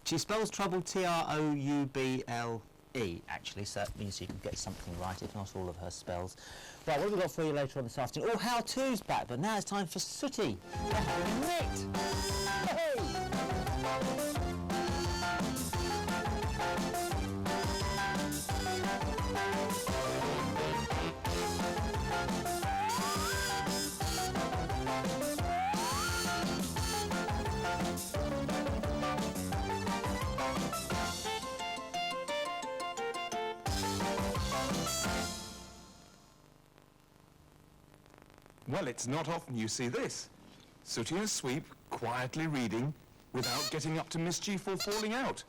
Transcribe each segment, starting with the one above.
She spells trouble T-R-O-U-B-L-E, actually, so that means you can get something right, if not all of her spells. Right, what have we got for you later on this afternoon? Oh, how-to's back, but now it's time for Sooty. Knit! Hey! Well, it's not often you see this. Sooty and Sweep quietly reading without getting up to mischief or falling out.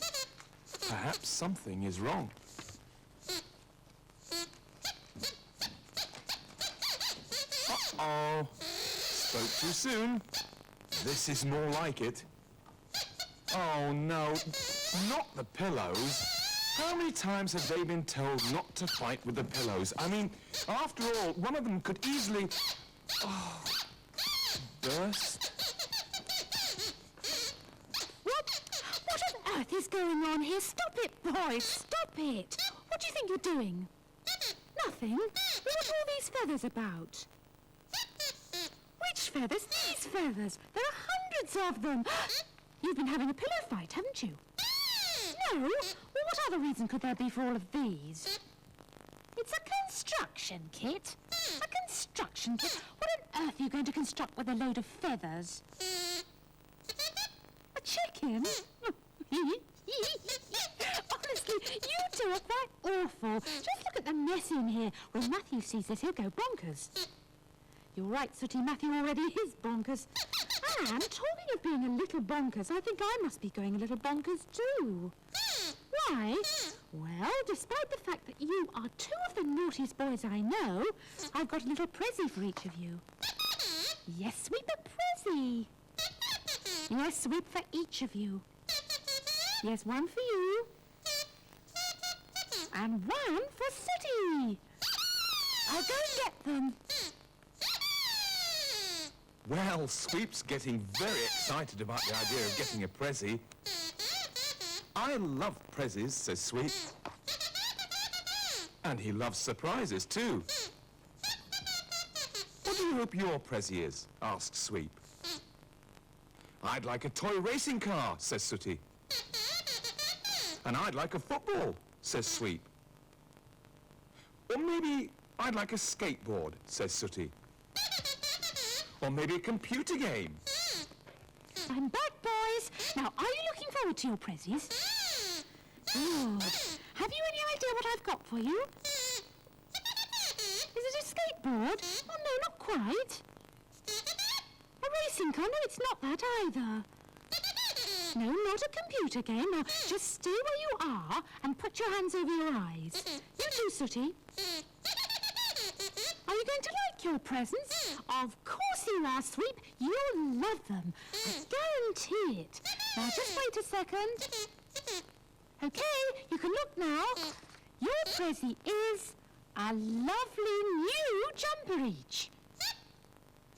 Perhaps something is wrong. Uh-oh. Spoke too soon. This is more like it. Oh, no. Not the pillows. How many times have they been told not to fight with the pillows? I mean, after all, one of them could easily... Oh, burst. What on earth is going on here? Stop it, boys! Stop it! What do you think you're doing? Nothing. What are all these feathers about? Which feathers? These feathers. There are hundreds of them. You've been having a pillow fight, haven't you? No? Well, what other reason could there be for all of these? It's a construction kit. A construction kit? What on earth are you going to construct with a load of feathers? A chicken? Honestly, you two are quite awful. Just look at the mess in here. When Matthew sees this, he'll go bonkers. You're right, Sooty, Matthew already is bonkers. And talking of being a little bonkers, I think I must be going a little bonkers too. Why? Well, despite the fact that you are two of the naughtiest boys I know, I've got a little prezzy for each of you. Yes, Sweep, a prezzy. Yes, Sweep, for each of you. Yes, one for you. And one for Sooty. I'll go and get them. Well, Sweep's getting very excited about the idea of getting a prezzy. I love prezzies, says Sweep. And he loves surprises, too. What do you hope your prezzy is? Asks Sweep. I'd like a toy racing car, says Sooty. And I'd like a football, says Sweep. Or maybe I'd like a skateboard, says Sooty. Or maybe a computer game. I'm back, boys. Now, are you looking forward to your prezzies? Good. Have you any idea what I've got for you? Is it a skateboard? Oh, no, not quite. A racing car? No, it's not that either. No, not a computer game. Now, just stay where you are and put your hands over your eyes. You too, Sooty. Are you going to like your presents? Of course you are, Sweep. You'll love them. I guarantee it. Now, just wait a second. Okay, you can look now. Your prezzy is a lovely new jumper each.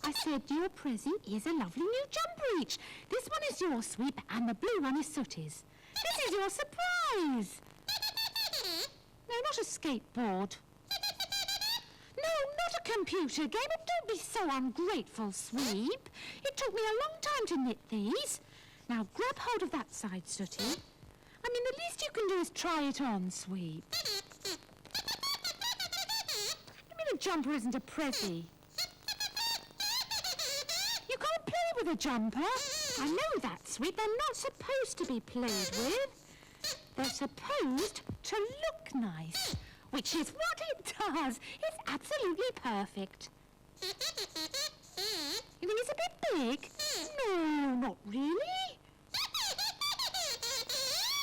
I said your prezzy is a lovely new jumper each. This one is your, Sweep, and the blue one is Sooty's. This is your surprise. No, not a skateboard. No, not a computer game. But don't be so ungrateful, Sweep. It took me a long time to knit these. Now grab hold of that side, Sooty. I mean, the least you can do is try it on, Sweep. I mean, a jumper isn't a prezzy. You can't play with a jumper. I know that, Sweep. They're not supposed to be played with. They're supposed to look nice, which is what it does. It's absolutely perfect. You think it's a bit big? No, not really.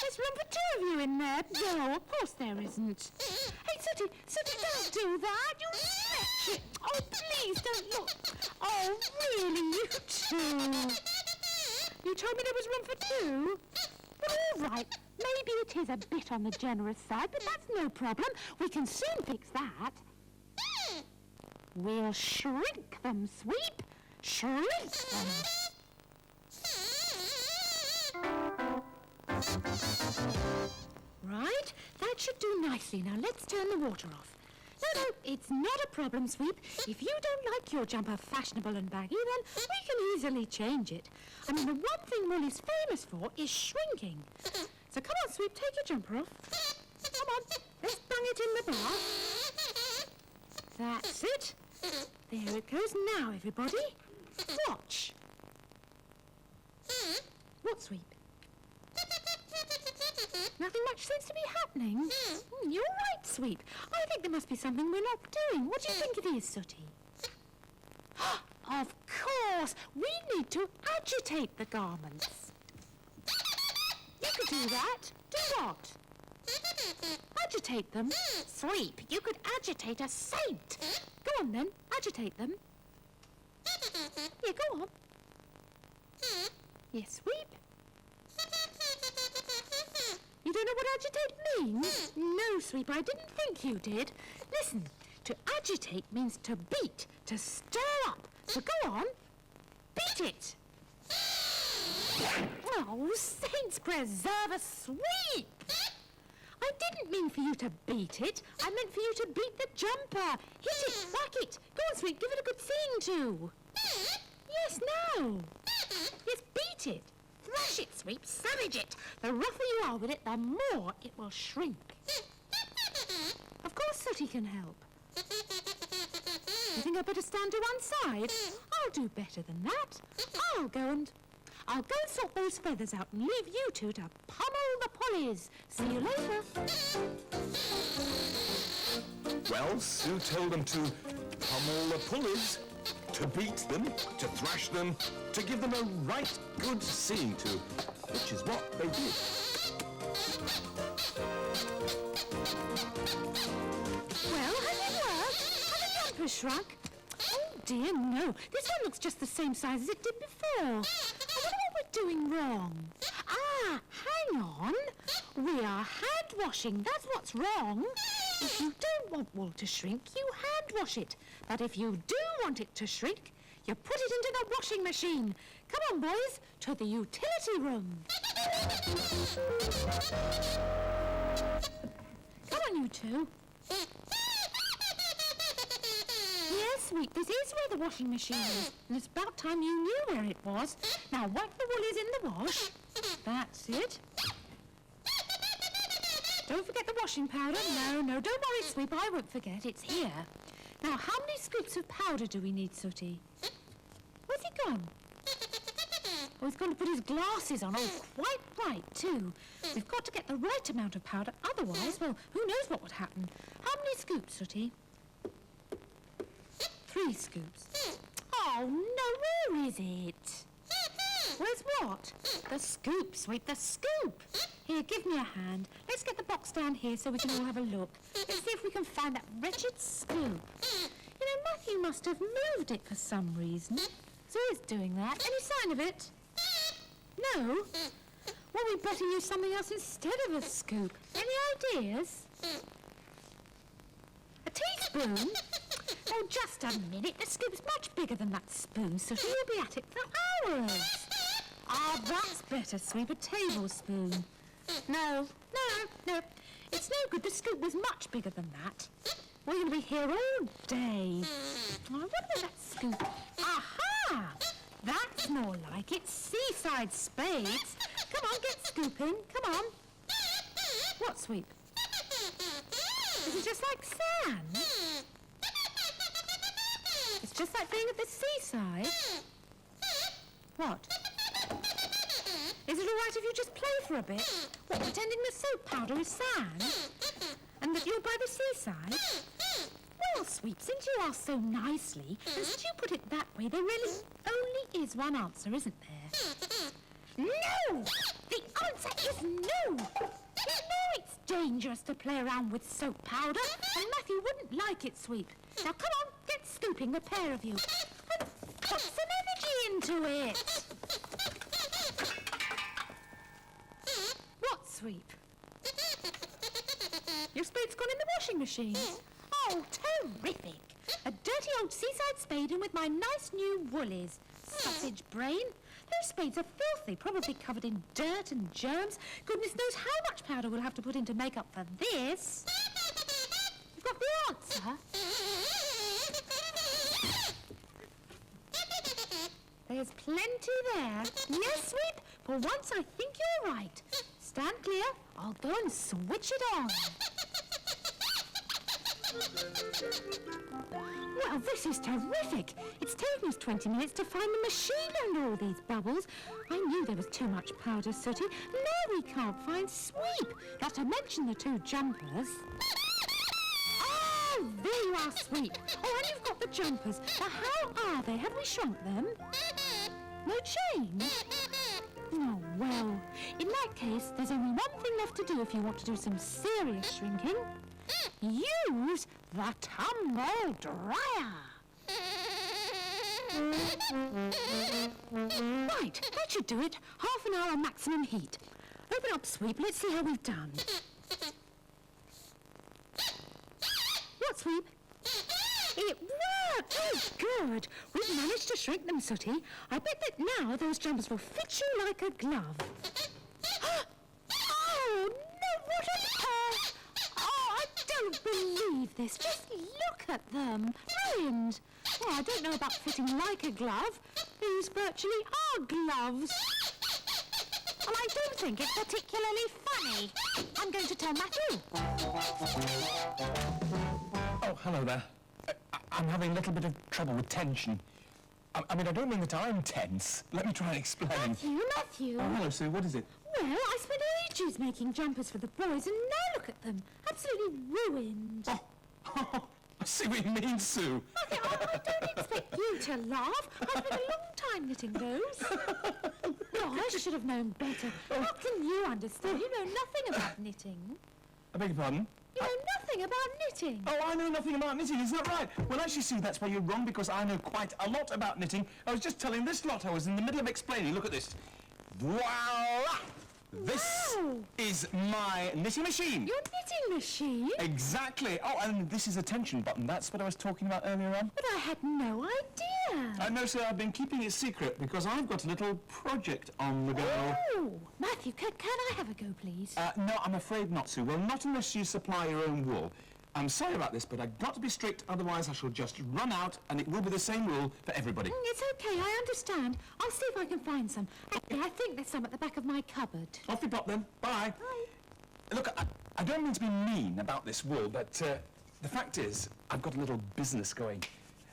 There's room for two of you in there. No, of course there isn't. Hey, Sooty, don't do that. You'll stretch it. Oh, please don't look. Oh, really, you two? You told me there was room for two? Well, all right. Maybe it is a bit on the generous side, but that's no problem. We can soon fix that. We'll shrink them, Sweep. Shrink them. Right, that should do nicely. Now let's turn the water off. No, it's not a problem, Sweep. If you don't like your jumper fashionable and baggy, then we can easily change it. I mean, the one thing wool is famous for is shrinking. So come on, Sweep, take your jumper off. Come on, let's bang it in the bath. That's it. There it goes now, everybody. Watch. What, Sweep? Nothing much seems to be happening. You're right, Sweep. I think there must be something we're not doing. What do you think it is, Sooty? Of course! We need to agitate the garments. You could do that. Do what? Agitate them? Sweep, you could agitate a saint. Go on then, agitate them. Yeah, go on. Yes, Sweep. You don't know what agitate means? No, Sweep, I didn't think you did. Listen, to agitate means to beat, to stir up. So go on, beat it. Oh, saints preserve us, Sweep! I didn't mean for you to beat it. I meant for you to beat the jumper. Hit it, whack it. Go on, Sweep, give it a good seeing to. Yes, now. Yes, beat it. Thrash it, Sweep, savage it. The rougher you are with it, the more it will shrink. Of course Sooty can help. You think I'd better stand to one side? I'll do better than that. I'll go and sort those feathers out and leave you two to pummel the pulleys. See you later. Well, Sue told them to pummel the pulleys, to beat them, to thrash them, to give them a right good seeing to, which is what they did. Well, has it worked? Have the jumpers shrunk? Oh dear, no. This one looks just the same size as it did before. I wonder what we're doing wrong. Ah, hang on. We are hand washing. That's what's wrong. If you don't want wool to shrink, you hand wash it. But if you do want it to shrink, you put it into the washing machine. Come on, boys, to the utility room. Come on, you two. Yes, Sweep, this is where the washing machine is. And it's about time you knew where it was. Now, wipe the woolies in the wash. That's it. Don't forget the washing powder. No, don't worry, Sweep, I won't forget. It's here. Now, how many scoops of powder do we need, Sooty? Where's he gone? Oh, he's going to put his glasses on. Oh, quite right, too. We've got to get the right amount of powder. Otherwise, well, who knows what would happen. How many scoops, Sooty? 3 scoops. Oh, no, where is it? Where's what? The scoop, Sweep, the scoop. Here, give me a hand. Let's get the box down here so we can all have a look. Let's see if we can find that wretched scoop. You know, Matthew must have moved it for some reason. So he's doing that. Any sign of it? No? Well, we'd better use something else instead of a scoop. Any ideas? A teaspoon? Oh, just a minute. The scoop's much bigger than that spoon, so we'll be at it for hours. Ah, that's better, Sweep. A tablespoon. No. It's no good. The scoop was much bigger than that. We're going to be here all day. Oh, what about that scoop? Aha! That's more like it. Seaside spades. Come on, get scooping. Come on. What, Sweep? Is it just like sand? It's just like being at the seaside. What? Is it all right if you just play for a bit? What, pretending the soap powder is sand? And that you're by the seaside? Well, Sweep, since you asked so nicely, and since you put it that way, there really only is one answer, isn't there? No! The answer is no! You know it's dangerous to play around with soap powder, and Matthew wouldn't like it, Sweep. Now come on, get scooping, the pair of you, and put some energy into it. What, Sweep? Your spade's gone in the washing machine. Oh, terrific! A dirty old seaside spade in with my nice new woolies. Sausage brain. Those spades are filthy, probably covered in dirt and germs. Goodness knows how much powder we'll have to put in to make up for this. You've got the answer? There's plenty there. Yes, Sweep, for once I think you're right. Stand clear, I'll go and switch it on. Well, this is terrific. It's taken us 20 minutes to find the machine under all these bubbles. I knew there was too much powder, Sooty. Now we can't find Sweep, not to mention the two jumpers. Oh, there you are, Sweep. Oh, and you've got the jumpers. Now, how are they? Have we shrunk them? No change? Oh, well, in that case, there's only one thing left to do if you want to do some serious shrinking. Use the tumble dryer. Right, that should do it. Half an hour maximum heat. Open up, Sweep. Let's see how we've done. What, Sweep? It worked! Oh, good. We've managed to shrink them, Sooty. I bet that now those jumpers will fit you like a glove. Oh, no, what on earth? Oh, I don't believe this. Just look at them. Ruined. Well, I don't know about fitting like a glove. These virtually are gloves. Well, I don't think it's particularly funny. I'm going to tell Matthew. Oh, hello there. I'm having a little bit of trouble with tension. I mean, I don't mean that I'm tense. Let me try and explain. Matthew. Oh, hello, Sue. What is it? Well, I spent ages making jumpers for the boys, and now look at them. Absolutely ruined. Oh, I see what you mean, Sue. Matthew, I don't expect you to laugh. I've spent a long time knitting those. Oh, I should have known better. How can you understand? You know nothing about knitting. I beg your pardon? You know nothing about knitting. Oh, I know nothing about knitting, is that right? Well, actually, Sue, that's where you're wrong, because I know quite a lot about knitting. I was just telling this lot, I was in the middle of explaining. Look at this. Voila! This Wow. is my knitting machine. Your knitting machine? Exactly. Oh, and this is a tension button. That's what I was talking about earlier on. But I had no idea. I know, sir, I've been keeping it secret because I've got a little project on the go. Oh, Matthew, can I have a go, please? No, I'm afraid not, Sue. Well, not unless you supply your own wool. I'm sorry about this, but I've got to be strict, otherwise I shall just run out, and it will be the same rule for everybody. It's okay, I understand. I'll see if I can find some. Actually, I think there's some at the back of my cupboard. Off you pop then. Bye. Bye. Look, I don't mean to be mean about this wool, but the fact is, I've got a little business going.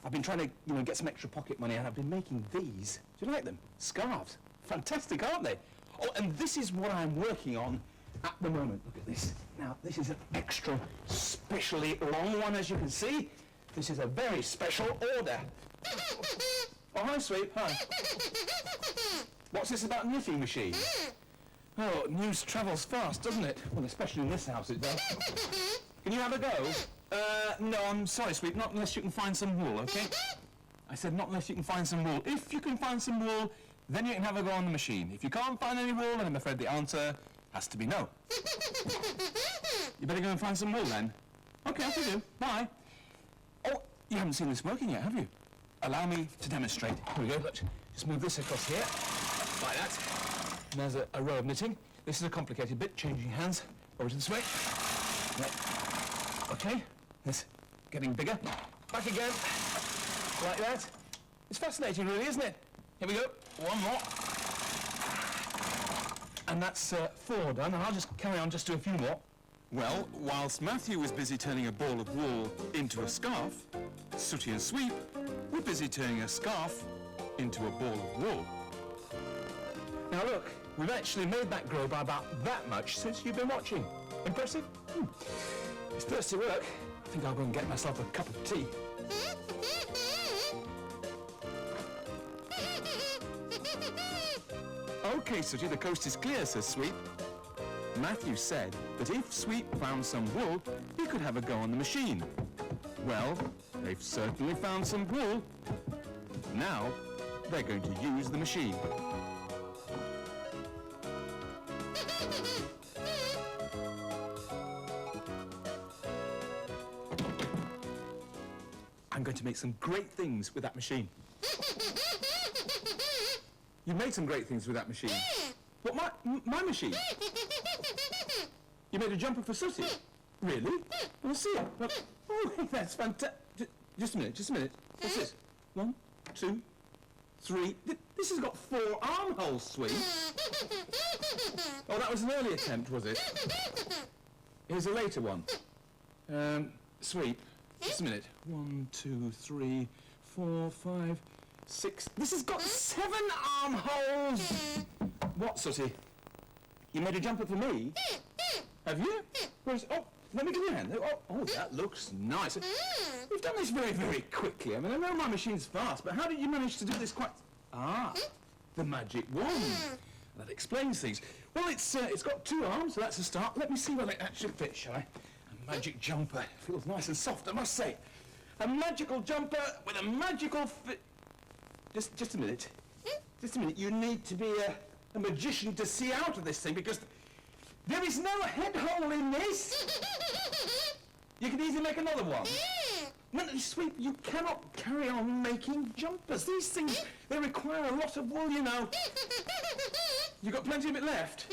I've been trying to, get some extra pocket money, and I've been making these. Do you like them? Scarves. Fantastic, aren't they? Oh, and this is what I'm working on at the moment. Look at this. Now, this is an extra specially long one, as you can see. This is a very special order. Oh, hi, Sweep. Hi. What's this about a knitting machine? Oh, news travels fast, doesn't it? Well, especially in this house, it does. Can you have a go? No, I'm sorry, Sweep, not unless you can find some wool, okay? I said not unless you can find some wool. If you can find some wool, then you can have a go on the machine. If you can't find any wool, then I'm afraid the answer has to be no. You better go and find some wool, then. Okay, off you do. Bye. Oh, you haven't seen this working yet, have you? Allow me to demonstrate. Here we go. Let's just move this across here, like that. And there's a row of knitting. This is a complicated bit, changing hands. Over to this way. Right. Okay, this getting bigger. Back again, like that. It's fascinating, really, isn't it? Here we go, one more. And that's 4 done, and I'll just carry on, just do a few more. Well, whilst Matthew was busy turning a ball of wool into a scarf, Sooty and Sweep were busy turning a scarf into a ball of wool. Now look, we've actually made that grow by about that much since you've been watching. Impressive? It's thirsty work. I think I'll go and get myself a cup of tea. Okay, Sooty, the coast is clear, says Sweep. Matthew said that if Sweep found some wool, he could have a go on the machine. Well, they've certainly found some wool. Now, they're going to use the machine. I'm going to make some great things with that machine. You made some great things with that machine. What, my machine? You made a jumper for Sooty? Really? We'll see it. Look. Oh, that's fantastic. Just a minute. What's this? 1, 2, 3. This has got 4 armholes, Sweep. Oh, that was an early attempt, was it? Here's a later one. Sweep. Just a minute. 1, 2, 3, 4, 5, 6. This has got 7 armholes! What, Sooty? You made a jumper for me? Have you? Where's... Oh, let me give you a hand. Oh, that looks nice. You've done this very, very quickly. I mean, I know my machine's fast, but how did you manage to do this quite... Ah, the magic wand. That explains things. Well, it's got 2 arms, so that's a start. Let me see whether it actually fits, shall I? A magic jumper. Feels nice and soft, I must say. A magical jumper with a magical fit... Just a minute. Just a minute. You need to be a magician to see out of this thing, because there is no head hole in this. You can easily make another one. No, Sweep, you cannot carry on making jumpers. These things, they require a lot of wool, you know. You got plenty of it left?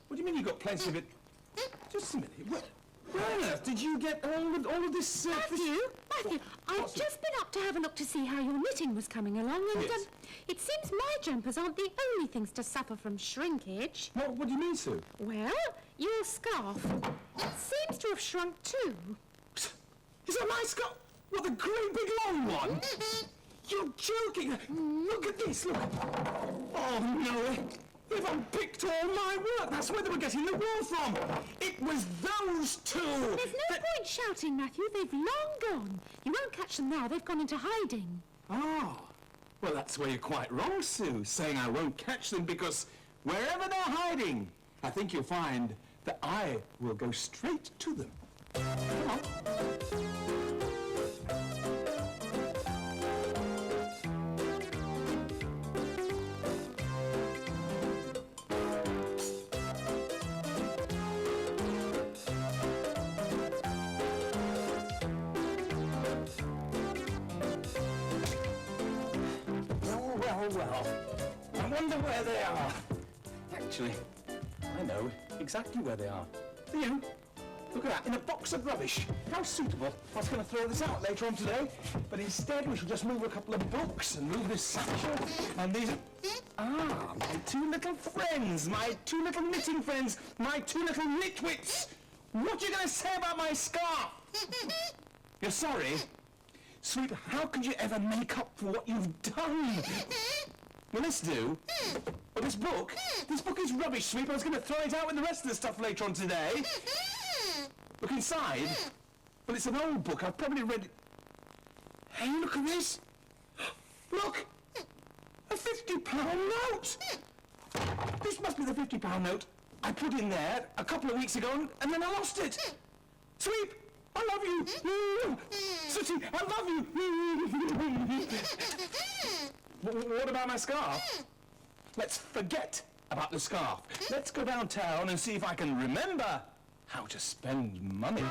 What do you mean you got plenty of it? Just a minute. Where on earth did you get all of this... Matthew, I've just been up to have a look to see how your knitting was coming along, and Yes. It seems my jumpers aren't the only things to suffer from shrinkage. What do you mean, Sue? Well, your scarf seems to have shrunk too. Is that my scarf? What, the great big long one? You're joking. Look at this, look. Oh, no. They've unpicked all my work. That's where they were getting the wool from. It was those 2. There's no point shouting, Matthew. They've long gone. You won't catch them now. They've gone into hiding. Oh. Well, that's where you're quite wrong, Sue, saying I won't catch them, because wherever they're hiding, I think you'll find that I will go straight to them. Come on. Well, I wonder where they are. Actually, I know exactly where they are. Do you? Look at that, in a box of rubbish. How suitable. I was going to throw this out later on today, but instead we shall just move a couple of books and move this satchel and these... Ah, my 2 little friends, my 2 little knitting friends, my 2 little nitwits. What are you going to say about my scarf? You're sorry? Sweep, how could you ever make up for what you've done? Well, this do. Well, this book is rubbish, Sweep. I was going to throw it out with the rest of the stuff later on today. Look inside. Well, it's an old book. I've probably read it. Hey, look at this. Look! A £50 note! This must be the £50 note I put in there a couple of weeks ago, and then I lost it. Sweep! I love you! Sooty, I love you! What about my scarf? Let's forget about the scarf. Let's go downtown and see if I can remember how to spend money.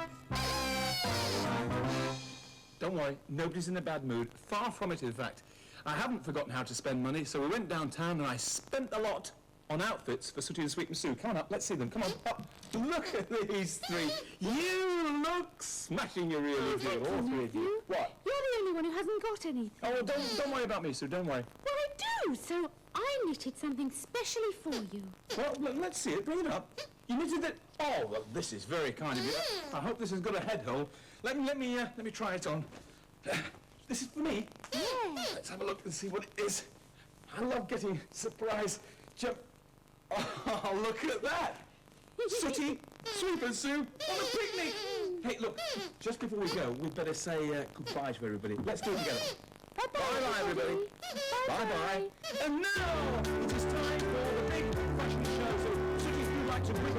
Don't worry, nobody's in a bad mood. Far from it, in fact. I haven't forgotten how to spend money, so we went downtown and I spent a lot on outfits for Sooty and Sweep and Sue. Come on up, let's see them. Come on up. Look at these 3. You look smashing, you really do. All 3 of you. What? You're the only one who hasn't got anything. Oh, well, don't worry about me, Sue. Don't worry. Well, I do, so I knitted something specially for you. Well, let's see it. Bring it up. You knitted it. Oh, well, this is very kind of you. I hope this has got a head hole. Let me try it on. This is for me. Yeah. Let's have a look and see what it is. I love getting surprise jump. Oh, look at that! Sooty, Sweep and Sue on a picnic! Hey, look, just before we go, we'd better say goodbye to everybody. Let's do it together. Bye-bye, Bye-bye, everybody. Bye-bye. And now, it is time for the big fashion show. So, Sooty, if you'd like to bring